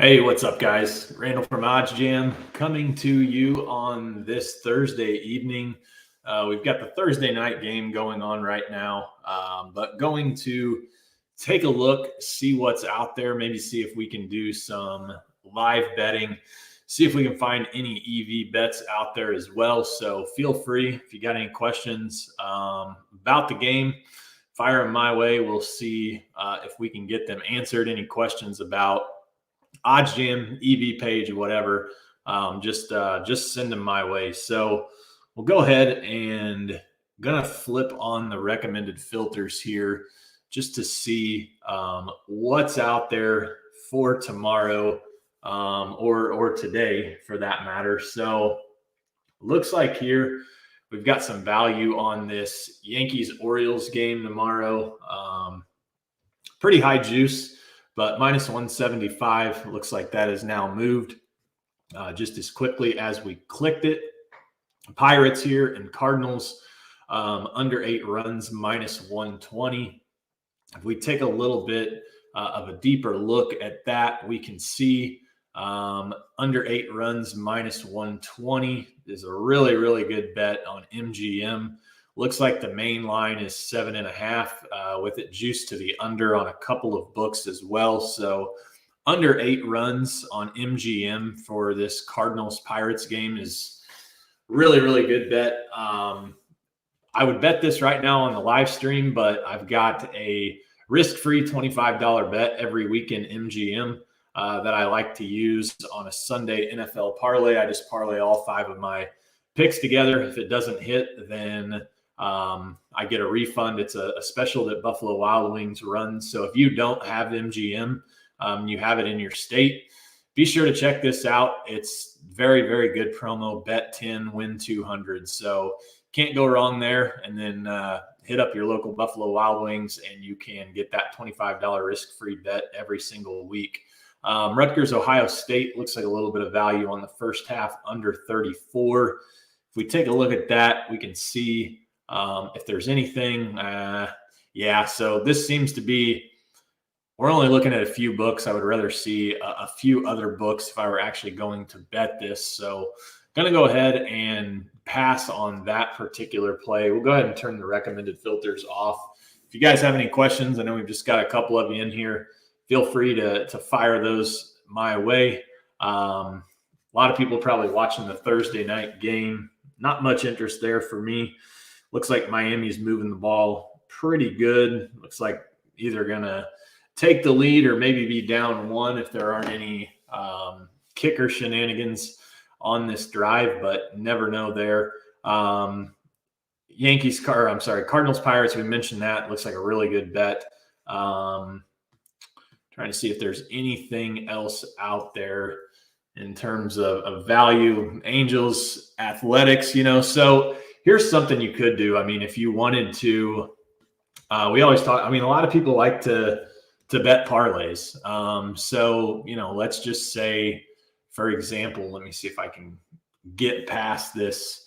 Hey, what's up, guys? Randall from Odds Jam coming to you on this Thursday evening. We've got the Thursday night game going on right now, but going to take a look, see what's out there, maybe see if we can do some live betting, see if we can find any EV bets out there as well. So feel free if you got any questions about the game, fire them my way. We'll see if we can get them answered. Any questions about Odds Jam, EV page, or whatever, just send them my way. So we'll go ahead and gonna flip on the recommended filters here just to see what's out there for tomorrow or today for that matter. So looks like here we've got some value on this Yankees-Orioles game tomorrow. Pretty high juice, but minus 175 looks like that is now moved just as quickly as we clicked it. Pirates here and Cardinals under 8 runs, minus 120. If we take a little bit of a deeper look at that, we can see under 8 runs, minus 120 is a really, really good bet on MGM. Looks like the main line is 7.5 with it juiced to the under on a couple of books as well. So under 8 runs on MGM for this Cardinals Pirates game is really, really good bet. I would bet this right now on the live stream, but I've got a risk-free $25 bet every week in MGM that I like to use on a Sunday NFL parlay. I just parlay all 5 of my picks together. If it doesn't hit, then I get a refund. It's a special that Buffalo Wild Wings runs. So if you don't have MGM, you have it in your state, be sure to check this out. It's very, very good promo. Bet 10, win 200. So can't go wrong there. And then hit up your local Buffalo Wild Wings and you can get that $25 risk-free bet every single week. Rutgers, Ohio State looks like a little bit of value on the first half, under 34. If we take a look at that, we can see if there's anything. So this seems to be, we're only looking at a few books. I would rather see a few other books if I were actually going to bet this. So going to go ahead and pass on that particular play. We'll go ahead and turn the recommended filters off. If you guys have any questions, I know we've just got a couple of you in here. Feel free to fire those my way. A lot of people probably watching the Thursday night game. Not much interest there for me. Looks like Miami's moving the ball pretty good. Looks like either going to take the lead or maybe be down 1 if there aren't any kicker shenanigans on this drive, but never know there. Cardinals Pirates, we mentioned that. Looks like a really good bet. Trying to see if there's anything else out there in terms of value. Angels, Athletics, so here's something you could do. I mean, if you wanted to, we always talk, a lot of people like to bet parlays. Let's just say, for example, let me see if I can get past this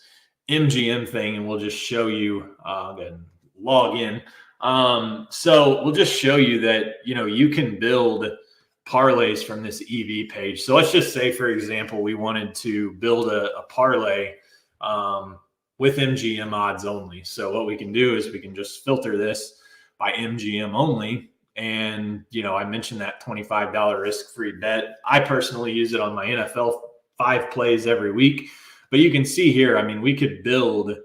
MGM thing and we'll just show you, and log in. So we'll just show you that, you can build parlays from this EV page. So let's just say, for example, we wanted to build a parlay with MGM odds only. So what we can do is we can just filter this by MGM only. And, I mentioned that $25 risk-free bet. I personally use it on my NFL 5 plays every week. But you can see here, we could build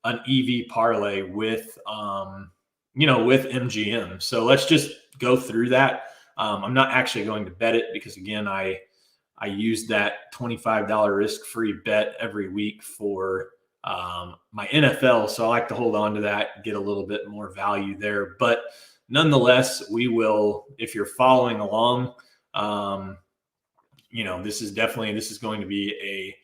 an EV parlay with, with MGM. So let's just go through that. I'm not actually going to bet it because, again, I use that $25 risk-free bet every week for my NFL. So I like to hold on to that, get a little bit more value there. But nonetheless, we will, if you're following along, this is going to be a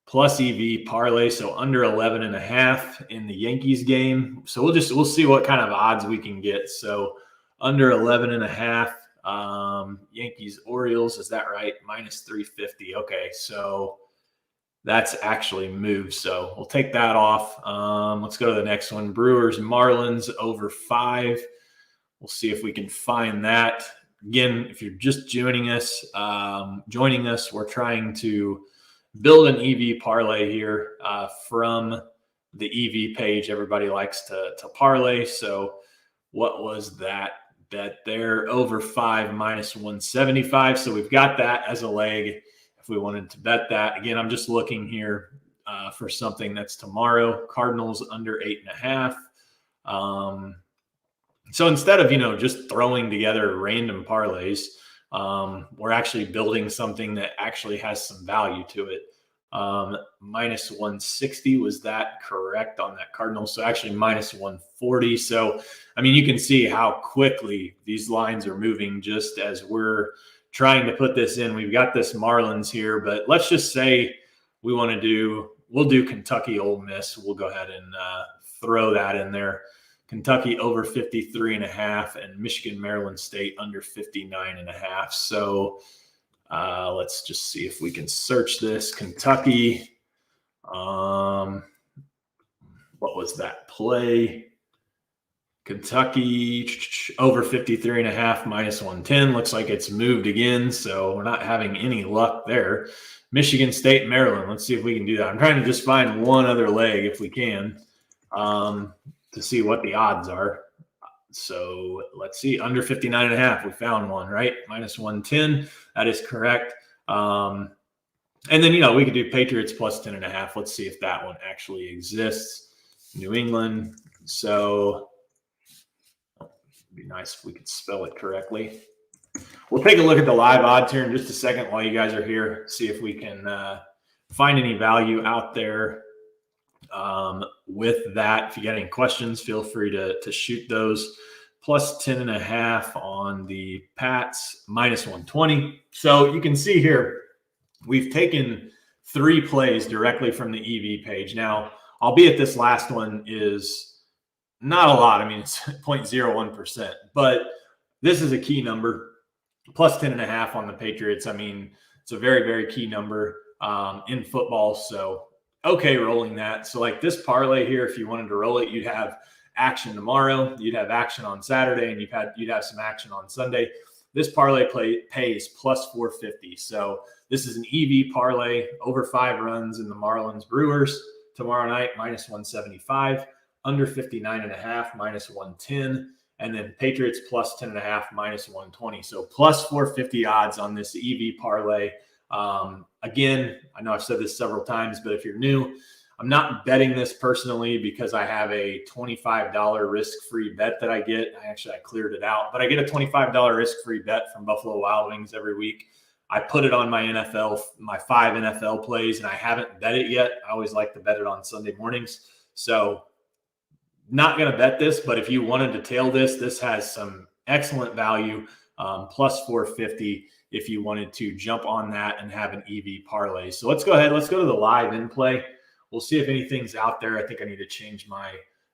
plus EV parlay. So under 11.5 in the Yankees game. So we'll see what kind of odds we can get. So under 11.5, Yankees Orioles, is that right? Minus 350. Okay. So that's actually moved. So we'll take that off. Let's go to the next one. Brewers Marlins over 5. We'll see if we can find that. Again, if you're just joining us, we're trying to build an EV parlay here from the EV page. Everybody likes to parlay. So what was that bet there? Over 5 minus 175. So we've got that as a leg if we wanted to bet that. Again, I'm just looking here for something that's tomorrow. Cardinals under 8.5. So instead of, just throwing together random parlays, we're actually building something that actually has some value to it. Minus 160, was that correct on that Cardinal? So actually minus 140. So, you can see how quickly these lines are moving just as we're trying to put this in. We've got this Marlins here, but let's just say we'll do Kentucky Ole Miss. We'll go ahead and throw that in there. Kentucky over 53.5 and Michigan, Maryland State under 59.5. So let's just see if we can search this. Kentucky, what was that play? Kentucky over 53.5 minus 110. Looks like it's moved again, so we're not having any luck there. Michigan State, Maryland. Let's see if we can do that. I'm trying to just find one other leg if we can. To see what the odds are. So let's see, under 59.5. We found one, right? Minus 110. That is correct. And then, we could do Patriots plus 10.5. Let's see if that one actually exists. New England. So it'd be nice if we could spell it correctly. We'll take a look at the live odds here in just a second while you guys are here. See if we can find any value out there. With that, if you got any questions, feel free to shoot those. Plus 10.5 on the Pats, minus 120. So you can see here, we've taken 3 plays directly from the EV page. Now, albeit this last one is not a lot. It's 0.01%, but this is a key number. Plus 10.5 on the Patriots. It's a very, very key number in football. So okay, rolling that. So like this parlay here, if you wanted to roll it, you'd have action tomorrow, you'd have action on Saturday, and you'd have some action on Sunday. This parlay pays plus 450. So this is an EV parlay over 5 runs in the Marlins Brewers tomorrow night, minus 175, under 59.5, minus 110, and then Patriots plus 10.5, minus 120. So plus 450 odds on this EV parlay. Again, I know I've said this several times, but if you're new, I'm not betting this personally because I have a $25 risk-free bet that I get. I cleared it out, but I get a $25 risk-free bet from Buffalo Wild Wings every week. I put it on my 5 NFL plays, and I haven't bet it yet. I always like to bet it on Sunday mornings. So not going to bet this, but if you wanted to tail this has some excellent value, plus 450. If you wanted to jump on that and have an EV parlay. So let's go ahead. Let's go to the live in play. We'll see if anything's out there. I think I need to change my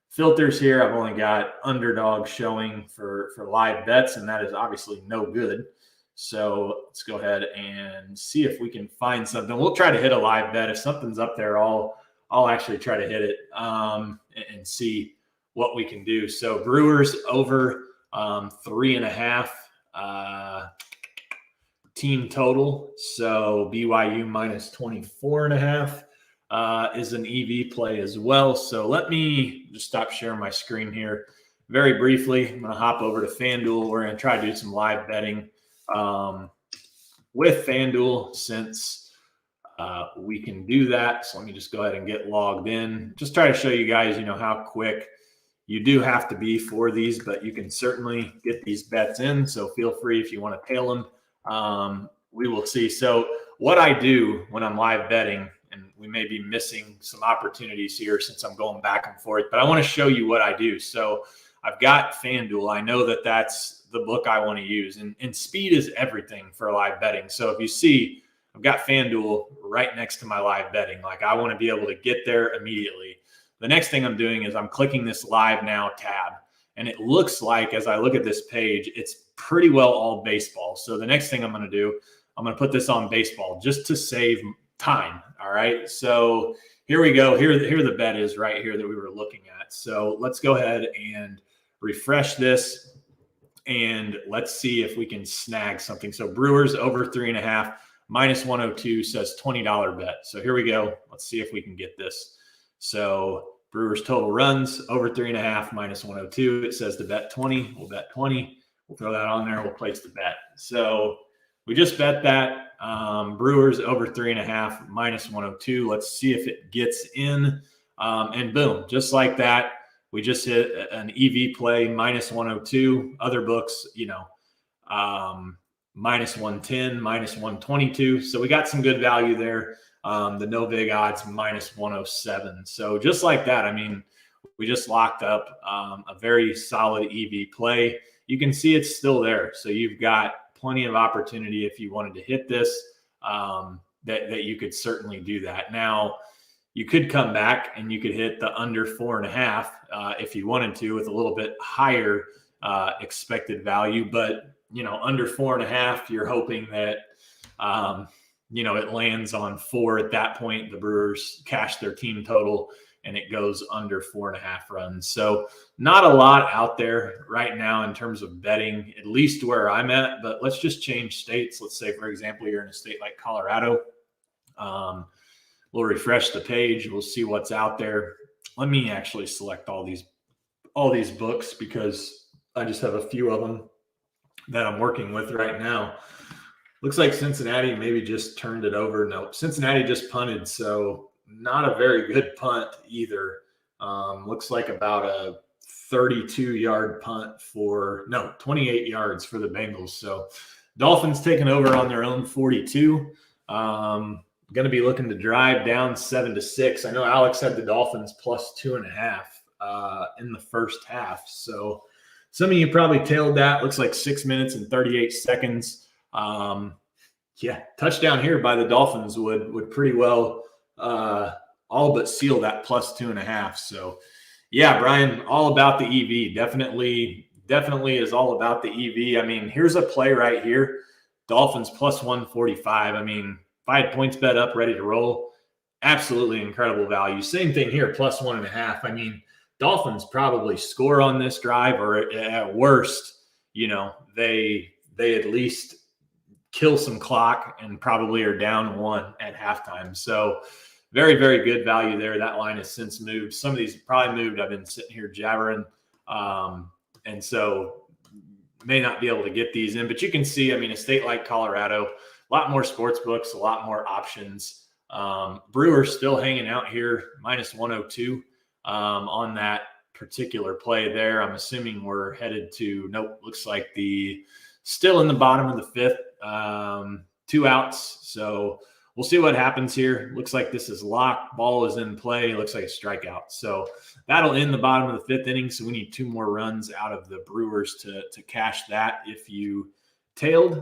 filters here. I've only got underdog showing for live bets, and that is obviously no good. So let's go ahead and see if we can find something. We'll try to hit a live bet. If something's up there, I'll actually try to hit it and see what we can do. So Brewers over 3.5. Team total. So BYU minus 24.5 is an EV play as well. So let me just stop sharing my screen here very briefly. I'm going to hop over to FanDuel. We're going to try to do some live betting with FanDuel since we can do that. So let me just go ahead and get logged in. Just try to show you guys, how quick you do have to be for these, but you can certainly get these bets in. So feel free if you want to tail them. We will see. So what I do when I'm live betting, and we may be missing some opportunities here since I'm going back and forth, but I want to show you what I do. So I've got FanDuel. I know that that's the book I want to use, and speed is everything for live betting. So if you see, I've got FanDuel right next to my live betting. Like I want to be able to get there immediately. The next thing I'm doing is I'm clicking this Live Now tab. And it looks like, as I look at this page, it's pretty well all baseball. So the next thing I'm going to do, I'm going to put this on baseball just to save time. All right. So here we go. Here the bet is right here that we were looking at. So let's go ahead and refresh this. and let's see if we can snag something. So Brewers over 3.5 minus 102 says $20 bet. So here we go. Let's see if we can get this. So Brewers total runs over 3.5 minus 102. It says to bet 20. We'll bet 20. We'll throw that on there. We'll place the bet. So we just bet that. Brewers over 3.5 minus 102. Let's see if it gets in. And boom, just like that, we just hit an EV play minus 102. Other books, minus 110, minus 122. So we got some good value there. The no vig odds minus 107. So just like that, I mean, we just locked up a very solid EV play. You can see it's still there. So you've got plenty of opportunity if you wanted to hit this, that you could certainly do that. Now, you could come back and you could hit the under 4.5 if you wanted to, with a little bit higher expected value. But, under 4.5, you're hoping that, it lands on 4 at that point. The Brewers cash their team total and it goes under 4.5 runs. So not a lot out there right now in terms of betting, at least where I'm at. But let's just change states. Let's say, for example, you're in a state like Colorado. We'll refresh the page. We'll see what's out there. Let me actually select all these books because I just have a few of them that I'm working with right now. Looks like Cincinnati maybe just turned it over. No, Cincinnati just punted, so not a very good punt either. Looks like about a 32-yard punt 28 yards for the Bengals. So Dolphins taking over on their own 42. Going to be looking to drive down 7-6. I know Alex had the Dolphins plus 2.5 in the first half. So some of you probably tailed that. Looks like 6 minutes and 38 seconds. Touchdown here by the Dolphins would pretty well all but seal that plus 2.5. So yeah, Brian, all about the EV. Definitely is all about the EV. I mean, here's a play right here. Dolphins plus 145. I mean, if I had points bet up, ready to roll, absolutely incredible value. Same thing here, plus 1.5. I mean, Dolphins probably score on this drive, or at worst, they at least kill some clock and probably are down 1 at halftime. So very, very good value there. That line has since moved. Some of these probably moved. I've been sitting here jabbering. And so may not be able to get these in, but you can see, I mean, a state like Colorado, a lot more sports books, a lot more options. Brewers still hanging out here, minus 102 on that particular play there. I'm assuming we're headed to, looks like still in the bottom of the 5th, 2 outs. So we'll see what happens here. Looks like this is locked. Ball is in play. Looks like a strikeout. So that'll end the bottom of the 5th inning. So we need 2 more runs out of the Brewers to cash that if you tailed.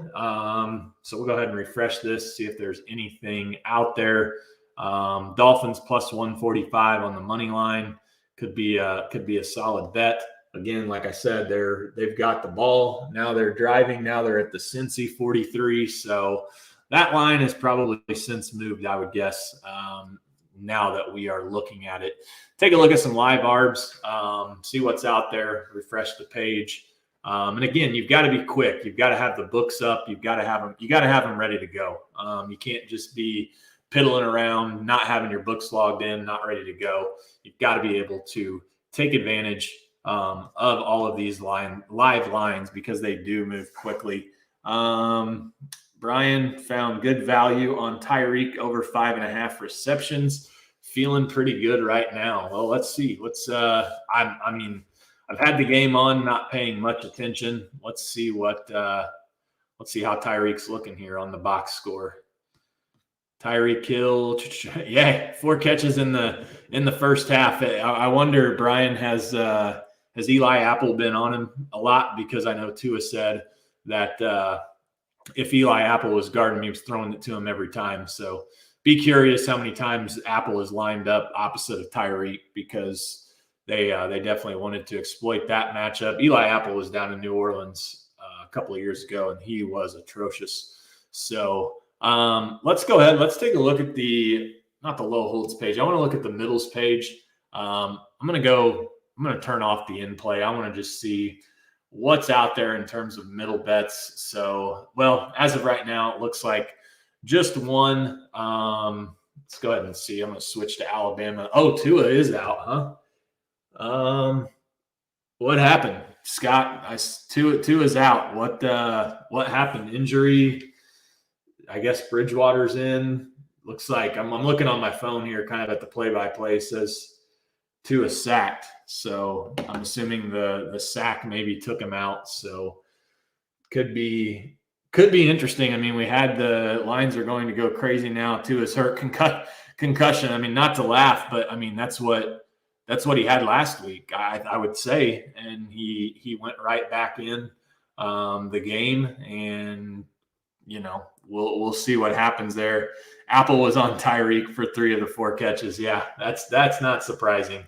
So we'll go ahead and refresh this, see if there's anything out there. Dolphins plus 145 on the money line could be a solid bet. Again, like I said, they've got the ball. Now they're driving. Now they're at the Cincy 43. So that line has probably since moved, I would guess, now that we are looking at it. Take a look at some live arbs, see what's out there, refresh the page. And again, you've got to be quick. You've got to have the books up. You got to have them ready to go. You can't just be piddling around, not having your books logged in, not ready to go. You've got to be able to take advantage of all of these live lines because they do move quickly. Brian found good value on Tyreek over 5.5 receptions. Feeling pretty good right now. Well, let's see. I've had the game on, not paying much attention. Let's see how Tyreek's looking here on the box score. Tyreek Hill, 4 catches in the first half. I wonder, Brian, has Eli Apple been on him a lot? Because I know Tua said that if Eli Apple was guarding him, he was throwing it to him every time. So be curious how many times Apple is lined up opposite of Tyreek, because they definitely wanted to exploit that matchup. Eli Apple was down in New Orleans a couple of years ago, and he was atrocious. So let's go ahead. Let's take a look at not the low holds page. I want to look at the middles page. I'm going to turn off the in play. I want to just see what's out there in terms of middle bets. So, well, as of right now, it looks like just one. Let's go ahead and see. I'm going to switch to Alabama. Oh, Tua is out, huh? What happened, Scott? Tua is out. What happened? Injury? I guess Bridgewater's in. Looks like I'm looking on my phone here, kind of at the play-by-play. Says Tua sacked. So I'm assuming the sack maybe took him out. So could be interesting. I mean, we had the lines are going to go crazy now. Tua's hurt, concussion. I mean, not to laugh, but I mean that's what he had last week. I would say, and he went right back in the game, and we'll see what happens there. Apple was on Tyreek for 3 of the 4 catches. Yeah, that's not surprising.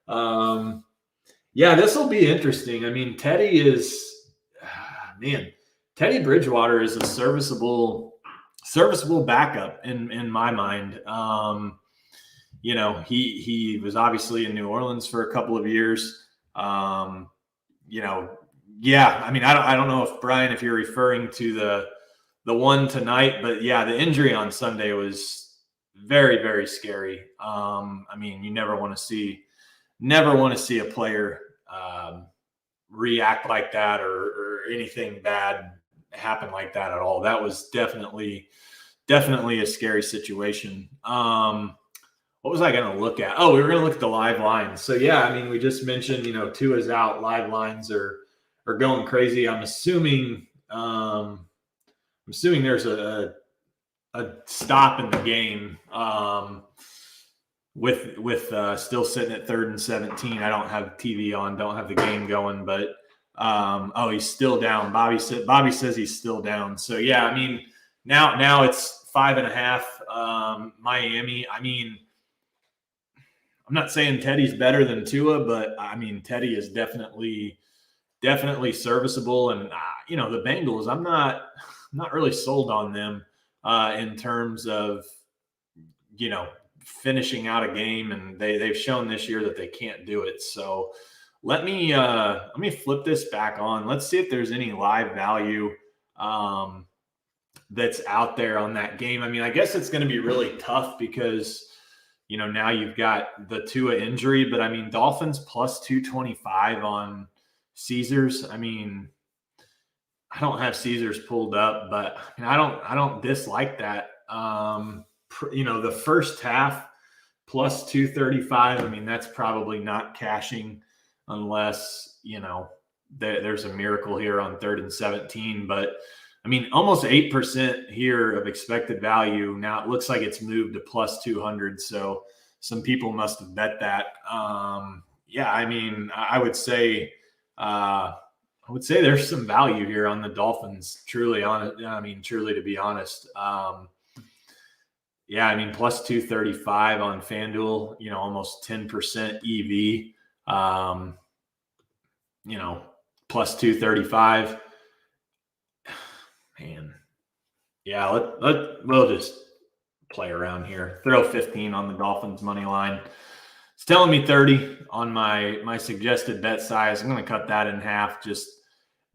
Yeah, this will be interesting. I mean, Teddy Bridgewater is a serviceable backup in my mind. He was obviously in New Orleans for a couple of years. Yeah, I mean, I don't know if Brian, if you're referring to the one tonight, but yeah, the injury on Sunday was very, very scary. I mean, you never want to see a player react like that or anything bad happen like that at all. That was definitely a scary situation. What was I going to look at? Oh, we were going to look at the live lines. So yeah, I mean, we just mentioned, Tua's out. Live lines are going crazy. I'm assuming there's a stop in the game with still sitting at 3rd and 17. I don't have TV on, don't have the game going, but he's still down. Bobby says he's still down. So yeah, I mean, now it's 5.5. Miami. I mean, I'm not saying Teddy's better than Tua, but I mean, Teddy is definitely serviceable. And the Bengals, I'm not really sold on them in terms of finishing out a game, and they've shown this year that they can't do it. So let me flip this back on. Let's see if there's any live value that's out there on that game. I mean, I guess it's going to be really tough because now you've got the Tua injury, but I mean, Dolphins plus 225 on Caesars. I mean, I don't have Caesars pulled up, but I mean, I don't dislike that. The first half plus 235. I mean, that's probably not cashing unless, there's a miracle here on 3rd and 17. But I mean, almost 8% here of expected value. Now it looks like it's moved to plus 200. So some people must have bet that. Yeah, I mean, I would say there's some value here on the Dolphins. Truly, to be honest. Yeah, I mean, plus 235 on FanDuel, almost 10% EV, plus 235. Man, yeah, we'll just play around here. Throw 15 on the Dolphins money line. It's telling me 30 on my suggested bet size. I'm going to cut that in half just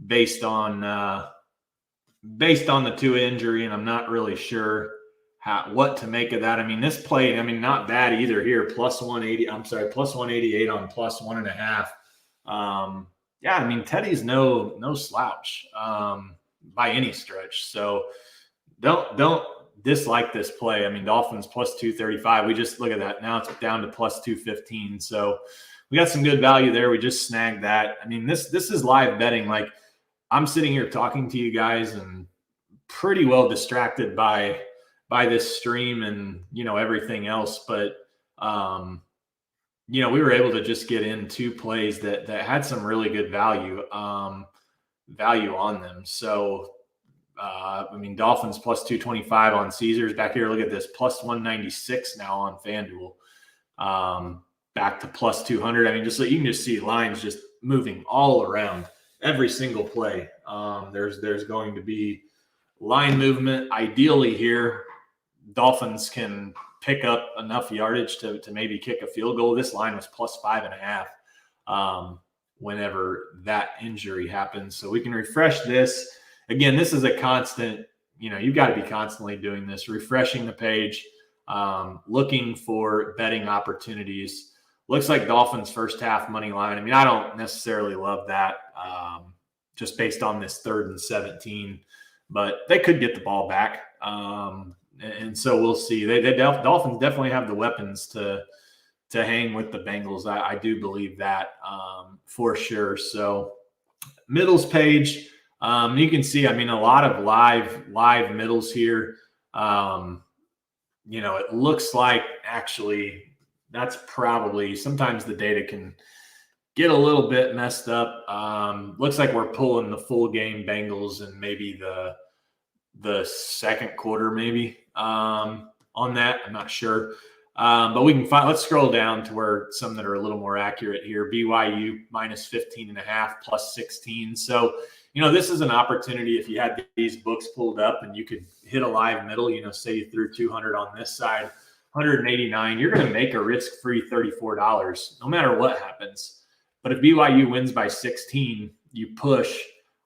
based on the Tua injury, and I'm not really sure what to make of that. I mean, this play, not bad either here. Plus 180. I'm sorry, plus 188 on plus 1.5. Yeah, I mean, Teddy's no slouch by any stretch. So don't dislike this play. I mean, Dolphins plus 235. We just look at that. Now it's down to plus 215. So we got some good value there. We just snagged that. I mean, this is live betting. Like, I'm sitting here talking to you guys and pretty well distracted by this stream and, everything else. But, we were able to just get in 2 plays that had some really good value on them. So, I mean, Dolphins plus 225 on Caesars. Back here, look at this, plus 196 now on FanDuel. Back to plus 200. I mean, just so you can just see lines just moving all around every single play. There's going to be line movement. Ideally here, Dolphins can pick up enough yardage to maybe kick a field goal. This line was plus 5.5. whenever that injury happens. So we can refresh this. Again, this is a constant, you've got to be constantly doing this, refreshing the page, looking for betting opportunities. Looks like Dolphins first half money line. I mean, I don't necessarily love that just based on this 3rd and 17, but they could get the ball back. And so we'll see. Dolphins definitely have the weapons to hang with the Bengals. I do believe that for sure. So middles page, you can see, I mean, a lot of live middles here. It looks like actually that's probably, sometimes the data can get a little bit messed up. Looks like we're pulling the full game Bengals and maybe the second quarter maybe on that. I'm not sure. But we can find, let's scroll down to where some that are a little more accurate here. BYU minus 15.5 plus 16. So, this is an opportunity if you had these books pulled up and you could hit a live middle, say you threw 200 on this side, 189, you're going to make a risk-free $34 no matter what happens. But if BYU wins by 16, you push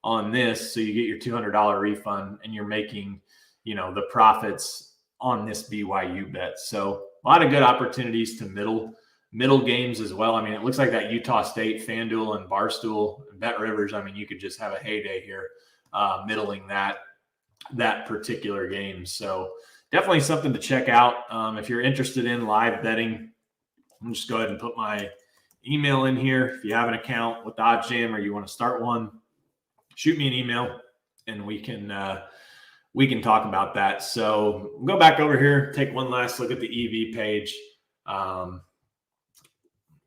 on this, so you get your $200 refund and you're making, the profits on this BYU bet. So a lot of good opportunities to middle games as well. I mean, it looks like that Utah State, FanDuel, and Barstool, and Bet Rivers. I mean, you could just have a heyday here, middling that particular game. So definitely something to check out if you're interested in live betting. I'll just go ahead and put my email in here. If you have an account with OddsJam or you want to start one, shoot me an email and we can talk about that. So we'll go back over here, take one last look at the EV page.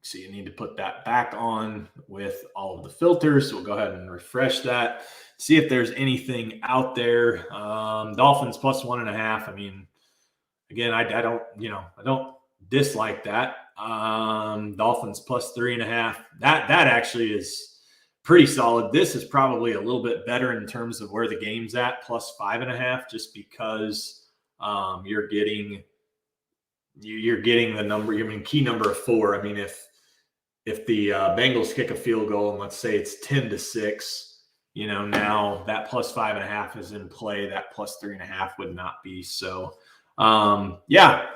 So you need to put that back on with all of the filters. So we'll go ahead and refresh that. See if there's anything out there. Dolphins plus 1.5. I mean, again, I don't dislike that. Dolphins plus 3.5. That actually is pretty solid. This is probably a little bit better in terms of where the game's at, plus 5.5, just because you're getting the number. I mean, key number of 4. I mean, if the Bengals kick a field goal and let's say it's 10-6, now that plus 5.5 is in play. That plus 3.5 would not be. So,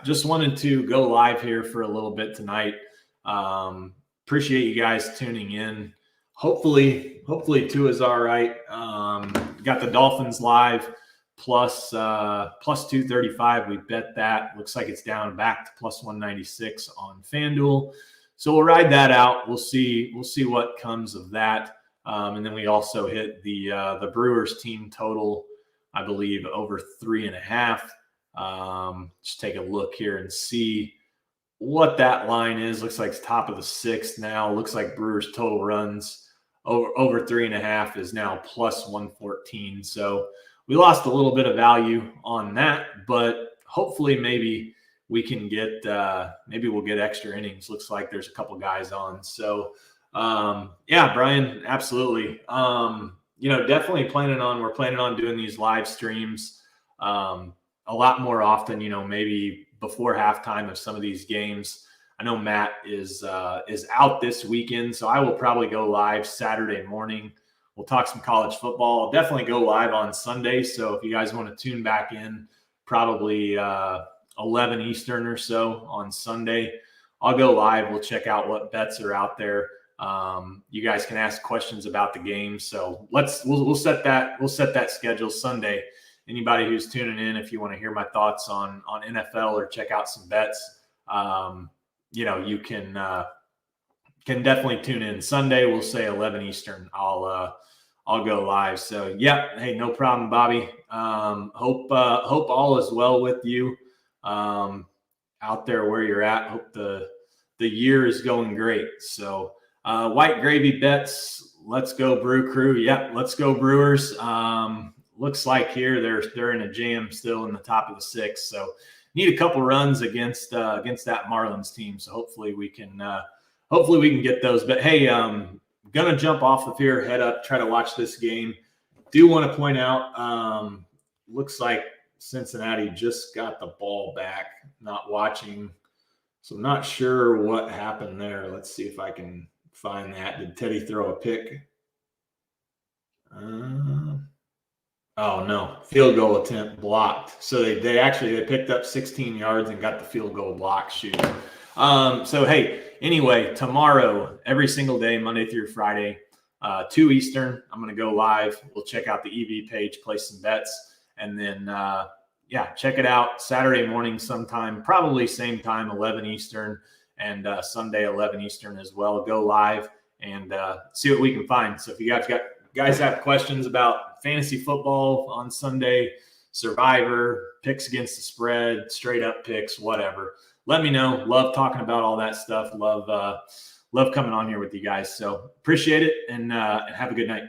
just wanted to go live here for a little bit tonight. Appreciate you guys tuning in. Hopefully Tua is all right. Got the Dolphins live plus 235. We bet that. Looks like it's down back to plus 196 on FanDuel. So we'll ride that out. We'll see what comes of that. And then we also hit the Brewers team total, I believe, over 3.5. Just take a look here and see what that line is. Looks like it's top of the 6th now. Looks like Brewers total runs over 3.5 is now plus 114. So we lost a little bit of value on that, but hopefully maybe we can get maybe we'll get extra innings. Looks like there's a couple guys on. So Brian, absolutely. Definitely we're planning on doing these live streams a lot more often, maybe before halftime of some of these games. I know Matt is out this weekend, so I will probably go live Saturday morning. We'll talk some college football. I'll definitely go live on Sunday. So if you guys want to tune back in, probably 11 Eastern or so on Sunday, I'll go live. We'll check out what bets are out there. You guys can ask questions about the game. So we'll set that schedule Sunday. Anybody who's tuning in, if you want to hear my thoughts on NFL or check out some bets, you can definitely tune in Sunday. We'll say 11 Eastern. I'll go live. So hey, no problem, Bobby. Hope all is well with you out there where you're at. Hope the year is going great. So white gravy bets. Let's go Brew Crew. Yep, let's go Brewers. Looks like here they're in a jam still in the top of the 6th. So need a couple runs against that Marlins team. So hopefully we can get those. But hey, gonna jump off of here, head up, try to watch this game. Do want to point out, looks like Cincinnati just got the ball back. Not watching, so I'm not sure what happened there. Let's see if I can find that. Did Teddy throw a pick? Oh no, field goal attempt blocked. So they picked up 16 yards and got the field goal block shoot. So hey, anyway, tomorrow, every single day, Monday through Friday, 2 Eastern, I'm going to go live. We'll check out the EV page, place some bets, and then check it out Saturday morning sometime, probably same time, 11 Eastern, and Sunday 11 Eastern as well. Go live and see what we can find. So if you guys have questions about fantasy football on Sunday, Survivor, picks against the spread, straight up picks, whatever, let me know. Love talking about all that stuff. Love coming on here with you guys. So appreciate it, and have a good night.